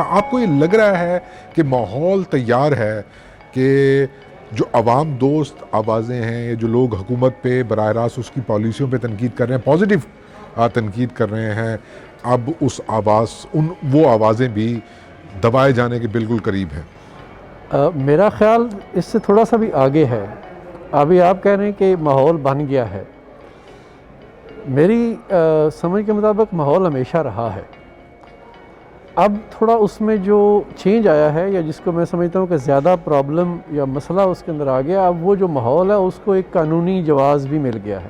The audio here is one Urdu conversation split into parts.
آپ کو یہ لگ رہا ہے کہ ماحول تیار ہے کہ جو عوام دوست آوازیں ہیں یا جو لوگ حکومت پہ براہ راست اس کی پالیسیوں پہ تنقید کر رہے ہیں، پازیٹیو تنقید کر رہے ہیں، اب اس وہ آوازیں بھی دبائے جانے کے بالکل قریب ہیں؟ میرا خیال اس سے تھوڑا سا بھی آگے ہے. ابھی آپ کہہ رہے ہیں کہ ماحول بن گیا ہے. میری سمجھ کے مطابق ماحول ہمیشہ رہا ہے. اب تھوڑا اس میں جو چینج آیا ہے، یا جس کو میں سمجھتا ہوں کہ زیادہ پرابلم یا مسئلہ اس کے اندر آ گیا، اب وہ جو ماحول ہے اس کو ایک قانونی جواز بھی مل گیا ہے.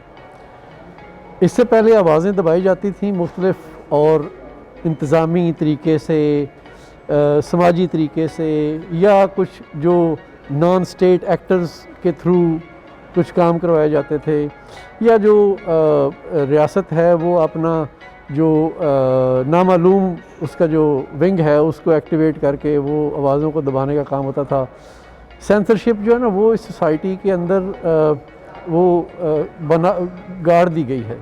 اس سے پہلے آوازیں دبائی جاتی تھیں مختلف اور انتظامی طریقے سے، سماجی طریقے سے، یا کچھ جو نان اسٹیٹ ایکٹرز کے تھرو کچھ کام کروائے جاتے تھے، یا جو ریاست ہے وہ اپنا جو نامعلوم اس کا جو ونگ ہے اس کو ایکٹیویٹ کر کے وہ آوازوں کو دبانے کا کام ہوتا تھا. سینسرشپ جو ہے نا وہ اس سوسائٹی کے اندر وہ گاڑ دی گئی ہے.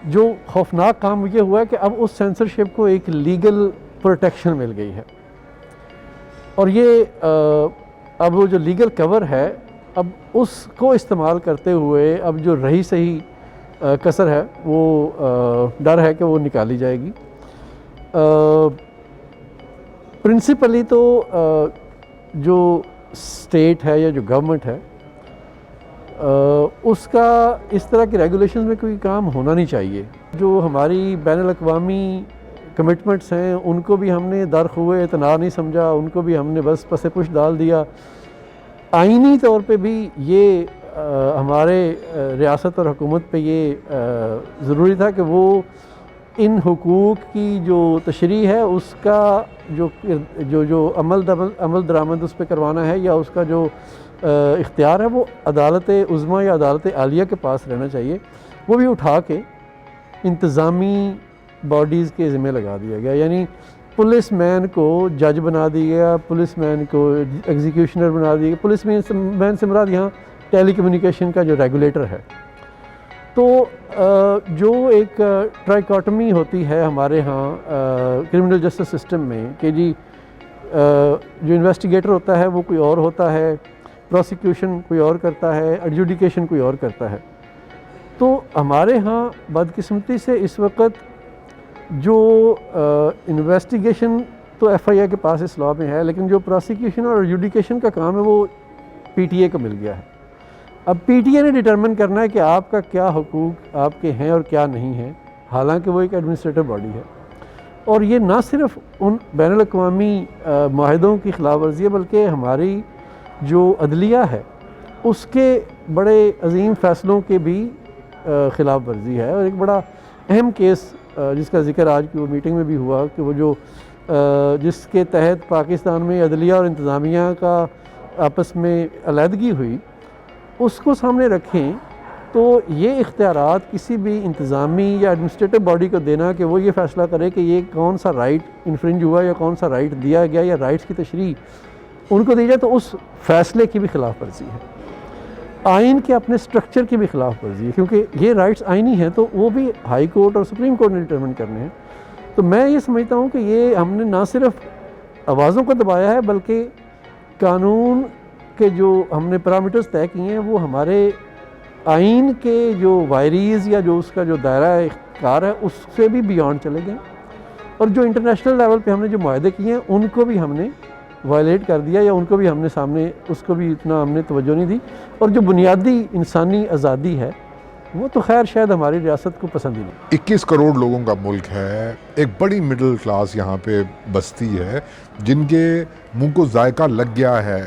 جو خوفناک کام یہ ہوا ہے کہ اب اس سینسرشپ کو ایک لیگل پروٹیکشن مل گئی ہے، اور یہ اب وہ جو لیگل کور ہے اب اس کو استعمال کرتے ہوئے اب جو رہی صحیح کسر ہے وہ ڈر ہے کہ وہ نکالی جائے گی. پرنسپلی تو جو اسٹیٹ ہے یا جو گورنمنٹ ہے اس کا اس طرح کی ریگولیشنز میں کوئی کام ہونا نہیں چاہیے. جو ہماری بین الاقوامی کمٹمنٹس ہیں ان کو بھی ہم نے درخواہ اعتنا نہیں سمجھا، ان کو بھی ہم نے بس پس پش ڈال دیا. آئینی طور پہ بھی یہ ہمارے ریاست اور حکومت پہ یہ ضروری تھا کہ وہ ان حقوق کی جو تشریح ہے اس کا جو عمل درآمد اس پہ کروانا ہے، یا اس کا جو اختیار ہے وہ عدالت عظمیٰ یا عدالت عالیہ کے پاس رہنا چاہیے. وہ بھی اٹھا کے انتظامی باڈیز کے ذمہ لگا دیا گیا. یعنی پولیس مین کو جج بنا دیا گیا، پولیس مین کو ایگزیکیوشنر بنا دیا گیا. پولیس مین سے مراد یہاں ٹیلی کمیونیکیشن کا جو ریگولیٹر ہے. تو جو ایک ٹرائیکاٹمی ہوتی ہے ہمارے ہاں کرمنل جسٹس سسٹم میں کہ جی جو انویسٹیگیٹر ہوتا ہے وہ کوئی اور ہوتا ہے، پروسیکیوشن کوئی اور کرتا ہے، ایڈجوڈیکیشن کوئی اور کرتا ہے. تو ہمارے ہاں بدقسمتی سے اس وقت جو انویسٹیگیشن تو ایف آئی اے کے پاس اس لاء میں ہے، لیکن جو پروسیکیوشن اور ایڈجوڈیکیشن کا کام ہے وہ پی ٹی اے کو مل گیا ہے. اب پی ٹی اے نے ڈٹرمن کرنا ہے کہ آپ کا کیا حقوق آپ کے ہیں اور کیا نہیں ہیں، حالانکہ وہ ایک ایڈمنسٹریٹو باڈی ہے. اور یہ نہ صرف ان بین الاقوامی معاہدوں کی خلاف ورزی ہے، بلکہ ہماری جو عدلیہ ہے اس کے بڑے عظیم فیصلوں کے بھی خلاف ورزی ہے. اور ایک بڑا اہم کیس جس کا ذکر آج کی وہ میٹنگ میں بھی ہوا کہ وہ جو جس کے تحت پاکستان میں عدلیہ اور انتظامیہ کا آپس میں علیحدگی ہوئی، اس کو سامنے رکھیں تو یہ اختیارات کسی بھی انتظامی یا ایڈمنسٹریٹو باڈی کو دینا کہ وہ یہ فیصلہ کرے کہ یہ کون سا رائٹ انفرنج ہوا یا کون سا رائٹ دیا گیا یا رائٹس کی تشریح ان کو دی جائے، تو اس فیصلے کی بھی خلاف ورزی ہے. آئین کے اپنے سٹرکچر کی بھی خلاف ورزی ہے، کیونکہ یہ رائٹس آئینی ہیں تو وہ بھی ہائی کورٹ اور سپریم کورٹ نے ڈٹرمن کرنے ہیں. تو میں یہ سمجھتا ہوں کہ یہ ہم نے نہ صرف آوازوں کو دبایا ہے بلکہ قانون کے جو ہم نے پیرامیٹرز طے کیے ہیں وہ ہمارے آئین کے جو وائریز یا جو اس کا جو دائرہ اختیار ہے اس سے بھی بیانڈ چلے گئے. اور جو انٹرنیشنل لیول پہ ہم نے جو معاہدے کیے ہیں ان کو بھی ہم نے وائلیٹ کر دیا، یا ان کو بھی ہم نے سامنے اس کو بھی اتنا ہم نے توجہ نہیں دی. اور جو بنیادی انسانی آزادی ہے وہ تو خیر شاید ہماری ریاست کو پسند ہی نہیں. 21 کروڑ لوگوں کا ملک ہے، ایک بڑی مڈل کلاس یہاں پہ بستی ہے جن کے منہ کو ذائقہ لگ گیا ہے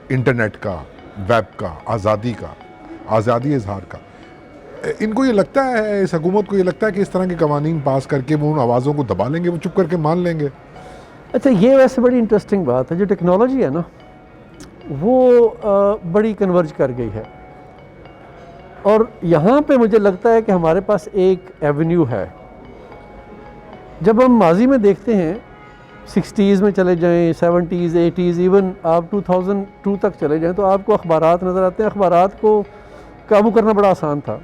انٹرنیٹ کا، ویب کا، آزادی کا، آزادی اظہار کا. ان کو یہ لگتا ہے، اس حکومت کو یہ لگتا ہے کہ اس طرح کے قوانین پاس کر کے وہ ان آوازوں کو دبا لیں گے، وہ چپ کر کے مان لیں گے؟ اچھا، یہ ویسے بڑی انٹرسٹنگ بات ہے. جو ٹیکنالوجی ہے نا وہ بڑی کنورج کر گئی ہے، اور یہاں پہ مجھے لگتا ہے کہ ہمارے پاس ایک ایونیو ہے. جب ہم ماضی میں دیکھتے ہیں 60s میں چلے جائیں، 70s 80s، ایون آپ 2002 تک چلے جائیں تو آپ کو اخبارات نظر آتے ہیں. اخبارات کو قابو کرنا بڑا آسان تھا.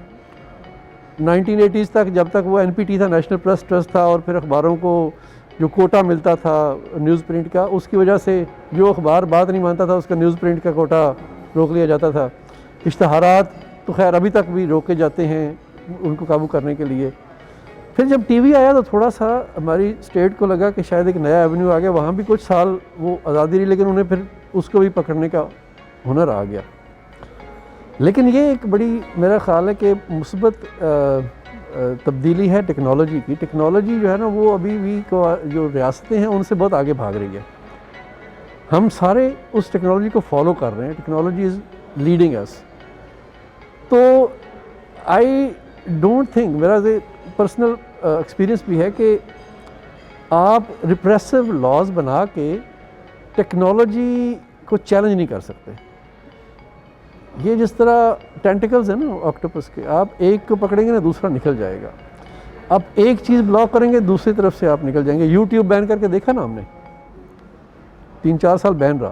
1980s تک جب تک وہ NPT تھا، نیشنل پریس ٹرسٹ تھا، اور پھر اخباروں کو جو کوٹا ملتا تھا نیوز پرنٹ کا، اس کی وجہ سے جو اخبار بات نہیں مانتا تھا اس کا نیوز پرنٹ کا کوٹا روک لیا جاتا تھا۔ اشتہارات تو خیر ابھی تک بھی روکے جاتے ہیں ان کو قابو کرنے کے لیے۔ پھر جب ٹی وی آیا تو تھوڑا سا ہماری اسٹیٹ کو لگا کہ شاید ایک نیا ایونیو آ گیا، وہاں بھی کچھ سال وہ آزادی رہی لیکن انہیں پھر اس کو بھی پکڑنے کا ہنر آ گیا۔ لیکن یہ ایک بڑی میرا خیال ہے کہ مثبت تبدیلی ہے ٹیکنالوجی کی۔ ٹیکنالوجی جو ہے نا وہ ابھی بھی جو ریاستیں ہیں ان سے بہت آگے بھاگ رہی ہے، ہم سارے اس ٹیکنالوجی کو فالو کر رہے ہیں، ٹیکنالوجی از لیڈنگ اس۔ تو آئی ڈونٹ تھنک، میرا پرسنل ایکسپیرینس بھی ہے کہ آپ ریپریسو لاز بنا کے ٹیکنالوجی کو چیلنج نہیں کر سکتے۔ یہ جس طرح ٹینٹیکلز ہیں نا آکٹوپس کے، آپ ایک کو پکڑیں گے نا دوسرا نکل جائے گا، آپ ایک چیز بلاک کریں گے دوسری طرف سے آپ نکل جائیں گے۔ یوٹیوب بین کر کے دیکھا نا ہم نے، 3-4 سال بین رہا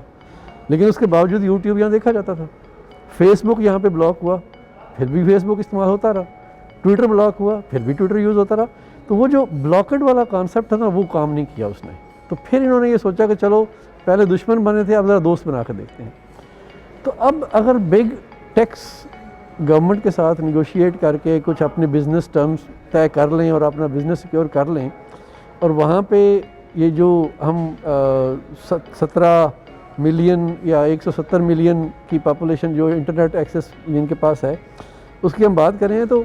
لیکن اس کے باوجود یوٹیوب یہاں دیکھا جاتا تھا۔ فیس بک یہاں پہ بلاک ہوا پھر بھی فیس بک استعمال ہوتا رہا، ٹویٹر بلاک ہوا پھر بھی ٹویٹر یوز ہوتا رہا۔ تو وہ جو بلاکڈ والا کانسیپٹ تھا نا وہ کام نہیں کیا اس نے، تو پھر انہوں نے یہ سوچا کہ چلو پہلے دشمن بنے تھے اب ذرا دوست بنا کے دیکھتے ہیں۔ تو اب اگر بگ ٹیکس گورنمنٹ کے ساتھ نیگوشیٹ کر کے کچھ اپنے بزنس ٹرمز طے کر لیں اور اپنا بزنس سیکیور کر لیں، اور وہاں پہ یہ جو ہم 17 ملین یا 170 ملین کی پاپولیشن جو انٹرنیٹ ایکسیس جن کے پاس ہے اس کی ہم بات کریں تو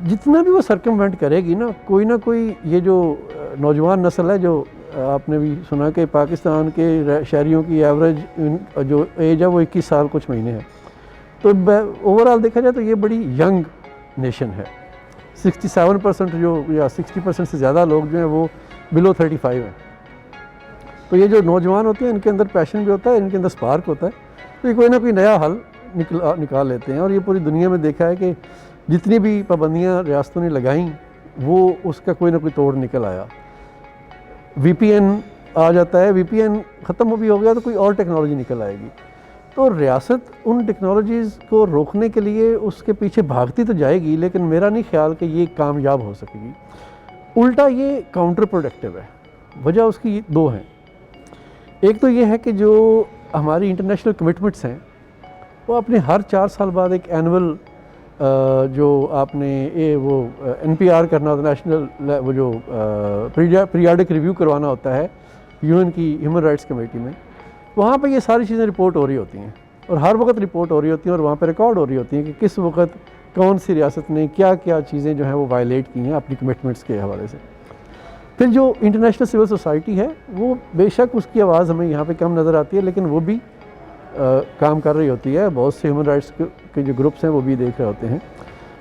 جتنا بھی وہ سرکموینٹ کرے گی نا، کوئی نہ کوئی یہ جو نوجوان نسل ہے، جو آپ نے بھی سنا کہ پاکستان کے شہریوں کی ایوریج جو ایج ہے وہ 21 سال کچھ مہینے ہے، تو اوور آل دیکھا جائے تو یہ بڑی ینگ نیشن ہے۔ 67% جو یا 60% سے زیادہ لوگ جو ہیں وہ بلو 35 ہیں۔ تو یہ جو نوجوان ہوتے ہیں ان کے اندر پیشن بھی ہوتا ہے، ان کے اندر سپارک ہوتا ہے، تو یہ کوئی نہ کوئی نیا حل نکال لیتے ہیں۔ اور یہ پوری دنیا میں دیکھا ہے کہ جتنی بھی پابندیاں ریاستوں نے لگائیں وہ اس کا کوئی نہ کوئی توڑ نکل آیا۔ وی پی این آ جاتا ہے، وی پی این ختم بھی ہو گیا تو کوئی اور ٹیکنالوجی نکل آئے گی۔ تو ریاست ان ٹیکنالوجیز کو روکنے کے لیے اس کے پیچھے بھاگتی تو جائے گی لیکن میرا نہیں خیال کہ یہ کامیاب ہو سکے گی، الٹا یہ کاؤنٹر پروڈکٹیو ہے۔ وجہ اس کی 2 ہیں۔ ایک تو یہ ہے کہ جو ہماری انٹرنیشنل کمٹمنٹس ہیں وہ اپنے ہر 4 سال بعد ایک اینول جو آپ نے وہ این پی آر کرنا ہوتا ہے، نیشنل وہ جو پیریاڈک ریویو کروانا ہوتا ہے UN کی ہیومن رائٹس کمیٹی میں، وہاں پہ یہ ساری چیزیں رپورٹ ہو رہی ہوتی ہیں اور ہر وقت رپورٹ ہو رہی ہوتی ہیں اور وہاں پہ ریکارڈ ہو رہی ہوتی ہیں کہ کس وقت کون سی ریاست نے کیا کیا چیزیں جو ہیں وہ وائلیٹ کی ہیں اپنی کمٹمنٹس کے حوالے سے۔ پھر جو انٹرنیشنل سول سوسائٹی ہے وہ بے شک اس کی آواز ہمیں یہاں پہ کم نظر آتی ہے لیکن وہ بھی کام کر رہی ہوتی ہے، بہت سے ہیومن رائٹس کے جو گروپس ہیں وہ بھی دیکھ رہے ہوتے ہیں۔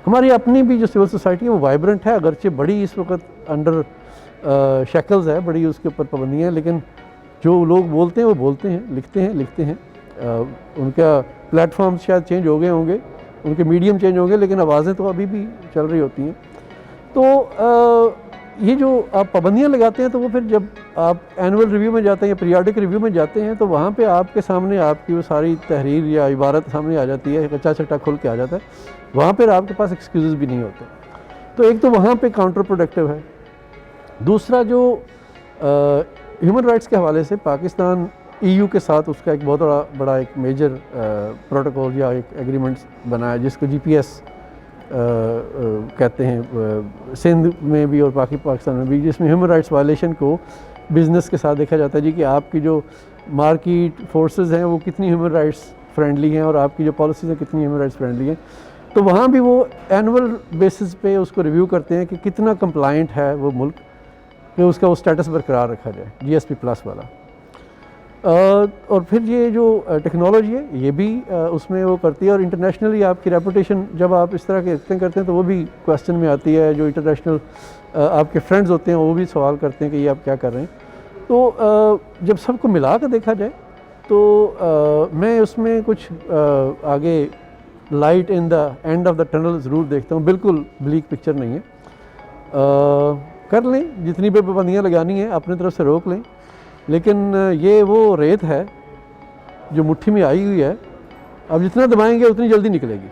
ہماری اپنی بھی جو سول سوسائٹی ہے وہ وائبرنٹ ہے، اگرچہ بڑی اس وقت انڈر شیکلز ہے، بڑی اس کے اوپر پابندیاں ہیں، لیکن جو لوگ بولتے ہیں وہ بولتے ہیں، لکھتے ہیں۔ ان کا پلیٹ فارم شاید چینج ہو گئے ہوں گے، ان کے میڈیم چینج ہوں گے لیکن آوازیں تو ابھی بھی چل رہی ہوتی ہیں۔ تو یہ جو آپ پابندیاں لگاتے ہیں تو وہ پھر جب آپ اینول ریویو میں جاتے ہیں یا پیریاڈک ریویو میں جاتے ہیں تو وہاں پہ آپ کے سامنے آپ کی وہ ساری تحریر یا عبارت سامنے آ جاتی ہے، کچا چٹا کھل کے آ جاتا ہے، وہاں پھر آپ کے پاس ایکسکیوزز بھی نہیں ہوتے۔ تو ایک تو وہاں پہ کاؤنٹر پروڈکٹیو ہے۔ دوسرا جو ہیومن رائٹس کے حوالے سے پاکستان EU کے ساتھ اس کا ایک بہت بڑا ایک میجر پروٹوکول یا ایک ایگریمنٹ بنا ہے جس کو GPS کہتے ہیں، سندھ میں بھی اور پاکستان میں بھی، جس میں ہیومن رائٹس وائلیشن کو بزنس کے ساتھ دیکھا جاتا ہے جی کہ آپ کی جو مارکیٹ فورسز ہیں وہ کتنی ہیومن رائٹس فرینڈلی ہیں اور آپ کی جو پالیسیز ہیں کتنی ہیومن رائٹس فرینڈلی ہیں۔ تو وہاں بھی وہ اینول بیسس پہ اس کو ریویو کرتے ہیں کہ کتنا کمپلائنٹ ہے وہ ملک کہ اس کا وہ سٹیٹس برقرار رکھا جائے، GSP+ والا۔ اور پھر یہ جو ٹیکنالوجی ہے یہ بھی اس میں وہ کرتی ہے، اور انٹرنیشنلی آپ کی ریپوٹیشن جب آپ اس طرح کے ایکٹنگ کرتے ہیں تو وہ بھی کویسچن میں آتی ہے۔ جو انٹرنیشنل آپ کے فرینڈز ہوتے ہیں وہ بھی سوال کرتے ہیں کہ یہ آپ کیا کر رہے ہیں۔ تو جب سب کو ملا کے دیکھا جائے تو میں اس میں کچھ آگے light in the and of the tunnel ضرور دیکھتا ہوں، بالکل بلیک پکچر نہیں ہے۔ کر لیں جتنی بھی پابندیاں لگانی ہیں اپنے طرف سے روک لیں، لیکن یہ وہ ریت ہے جو مٹھی میں آئی ہوئی ہے، اب جتنا دبائیں گے اتنی جلدی نکلے گی۔